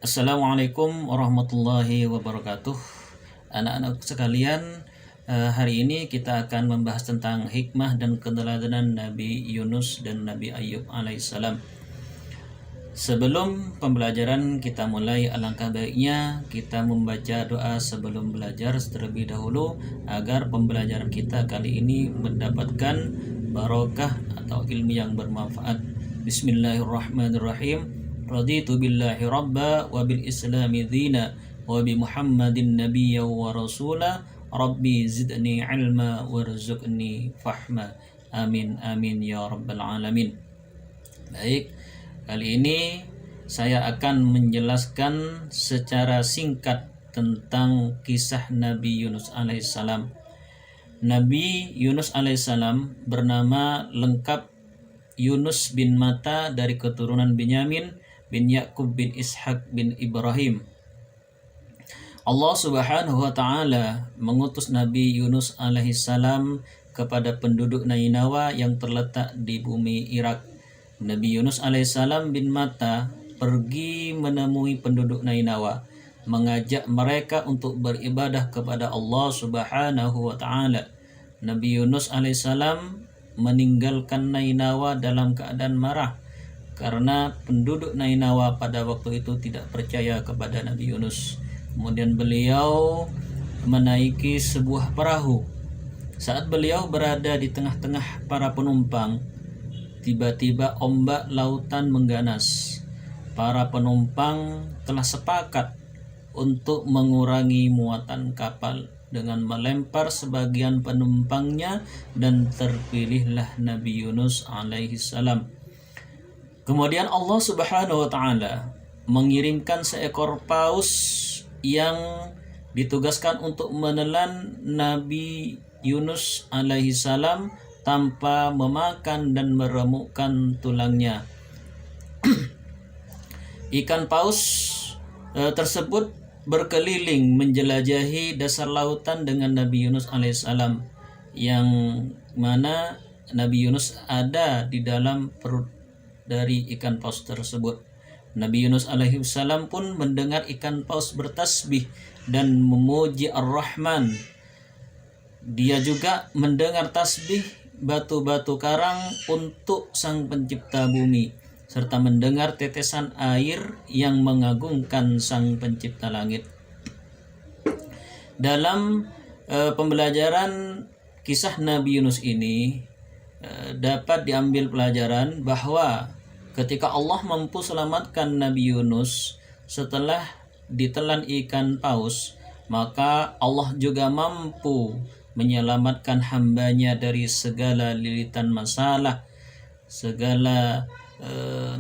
Assalamualaikum warahmatullahi wabarakatuh. Anak-anak sekalian, hari ini kita akan membahas tentang hikmah dan keteladanan Nabi Yunus dan Nabi Ayub alaihissalam. Sebelum pembelajaran kita mulai, alangkah baiknya kita membaca doa sebelum belajar terlebih dahulu agar pembelajaran kita kali ini mendapatkan barokah atau ilmu yang bermanfaat. Bismillahirrahmanirrahim. Raditu billahi rabba wa bil islami dina wa bi muhammadin nabiyya wa rasula rabbi zidni ilma warzuqni fahma. Amin amin ya rabbal alamin. Baik, kali ini saya akan menjelaskan secara singkat tentang kisah Nabi Yunus alaihissalam. Nabi Yunus alaihissalam bernama lengkap Yunus bin Matta dari keturunan Binyamin bin Yakub bin Ishak bin Ibrahim. Allah Subhanahu wa taala mengutus Nabi Yunus alaihissalam kepada penduduk Nainawa yang terletak di bumi Irak. Nabi Yunus alaihissalam bin Matta pergi menemui penduduk Nainawa, mengajak mereka untuk beribadah kepada Allah Subhanahu wa taala. Nabi Yunus alaihissalam meninggalkan Nainawa dalam keadaan marah karena penduduk Nainawa pada waktu itu tidak percaya kepada Nabi Yunus. Kemudian beliau menaiki sebuah perahu. Saat beliau berada di tengah-tengah para penumpang, tiba-tiba ombak lautan mengganas. Para penumpang telah sepakat untuk mengurangi muatan kapal dengan melempar sebagian penumpangnya, dan terpilihlah Nabi Yunus alaihissalam. Kemudian Allah Subhanahu wa taala mengirimkan seekor paus yang ditugaskan untuk menelan Nabi Yunus alaihissalam tanpa memakan dan meremukkan tulangnya. Ikan paus tersebut berkeliling menjelajahi dasar lautan dengan Nabi Yunus alaihissalam, yang mana Nabi Yunus ada di dalam perut dari ikan paus tersebut. Nabi Yunus alaihissalam pun mendengar ikan paus bertasbih dan memuji Ar-Rahman. Dia juga mendengar tasbih batu-batu karang untuk Sang Pencipta bumi, serta mendengar tetesan air yang mengagungkan Sang Pencipta langit. Dalam pembelajaran kisah Nabi Yunus ini dapat diambil pelajaran bahwa ketika Allah mampu selamatkan Nabi Yunus setelah ditelan ikan paus, maka Allah juga mampu menyelamatkan hambanya dari segala lilitan masalah,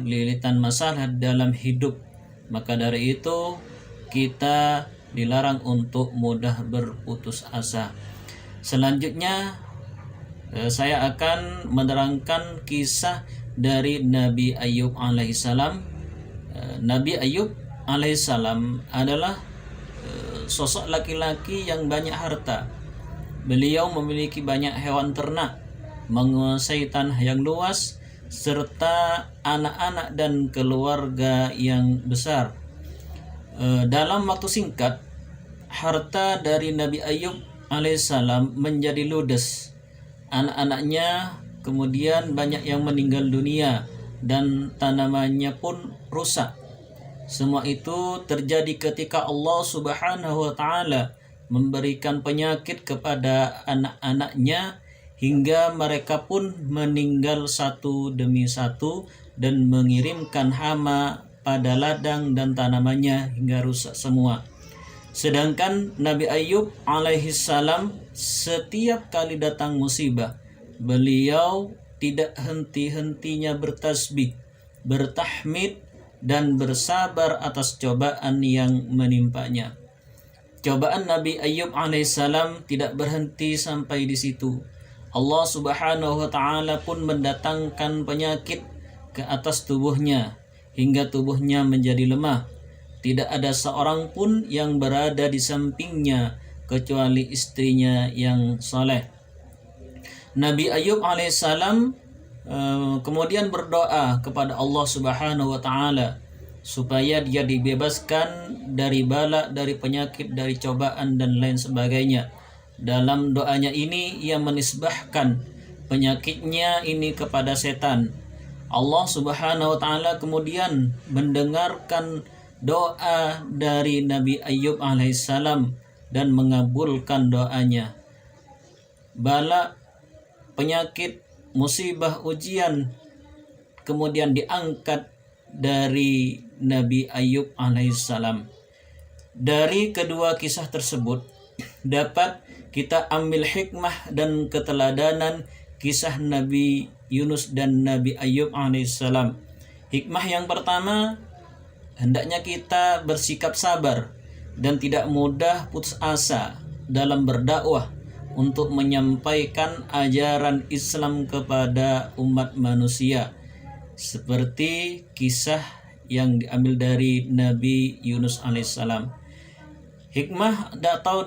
lilitan masalah dalam hidup. Maka dari itu kita dilarang untuk mudah berputus asa. Selanjutnya saya akan menerangkan kisah dari Nabi Ayub alaihissalam. Nabi Ayub alaihissalam adalah sosok laki-laki yang banyak harta. Beliau memiliki banyak hewan ternak, menguasai tanah yang luas, serta anak-anak dan keluarga yang besar. Dalam waktu singkat, harta dari Nabi Ayub alaihissalam menjadi ludes. Anak-anaknya kemudian banyak yang meninggal dunia dan tanamannya pun rusak. Semua itu terjadi ketika Allah Subhanahu wa taala memberikan penyakit kepada anak-anaknya hingga mereka pun meninggal satu demi satu dan mengirimkan hama pada ladang dan tanamannya hingga rusak semua. Sedangkan Nabi Ayub alaihissalam setiap kali datang musibah, beliau tidak henti-hentinya bertasbih, bertahmid, dan bersabar atas cobaan yang menimpanya. Cobaan Nabi Ayub alaihissalam tidak berhenti sampai di situ. Allah Subhanahu wa taala pun mendatangkan penyakit ke atas tubuhnya hingga tubuhnya menjadi lemah. Tidak ada seorang pun yang berada di sampingnya kecuali istrinya yang saleh. Nabi Ayub alaihissalam kemudian berdoa kepada Allah Subhanahu wa taala supaya dia dibebaskan dari bala, dari penyakit, dari cobaan dan lain sebagainya. Dalam doanya ini ia menisbahkan penyakitnya ini kepada setan. Allah Subhanahu wa taala kemudian mendengarkan doa dari Nabi Ayub alaihissalam dan mengabulkan doanya. Bala, penyakit, musibah, ujian kemudian diangkat dari Nabi Ayub alaihissalam. Dari kedua kisah tersebut dapat kita ambil hikmah dan keteladanan kisah Nabi Yunus dan Nabi Ayub alaihissalam. Hikmah yang pertama, hendaknya kita bersikap sabar dan tidak mudah putus asa dalam berdakwah untuk menyampaikan ajaran Islam kepada umat manusia, seperti kisah yang diambil dari Nabi Yunus alaihissalam. Hikmah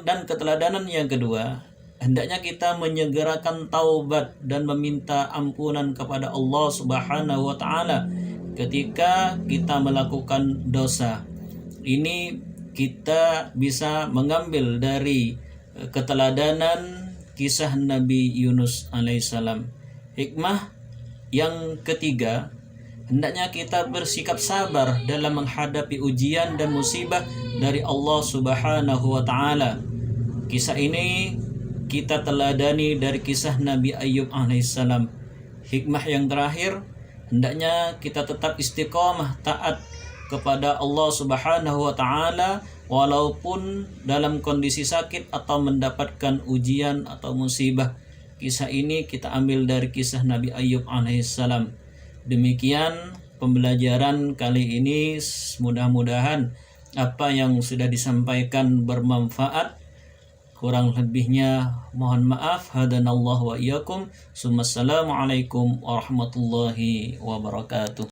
dan keteladanan yang kedua, hendaknya kita menyegerakan taubat dan meminta ampunan kepada Allah Subhanahu wa taala ketika kita melakukan dosa. Ini kita bisa mengambil dari keteladanan kisah Nabi Yunus alaihissalam. Hikmah yang ketiga, hendaknya kita bersikap sabar dalam menghadapi ujian dan musibah dari Allah Subhanahu wa taala. Kisah ini kita teladani dari kisah Nabi Ayub alaihissalam. Hikmah yang terakhir, hendaknya kita tetap istiqomah taat kepada Allah Subhanahu wa taala walaupun dalam kondisi sakit atau mendapatkan ujian atau musibah. Kisah ini kita ambil dari kisah Nabi Ayub alaihissalam. Demikian pembelajaran kali ini, mudah-mudahan apa yang sudah disampaikan bermanfaat. Kurang lebihnya mohon maaf. Hadanallahu wa iyyakum. Assalamualaikum warahmatullahi wabarakatuh.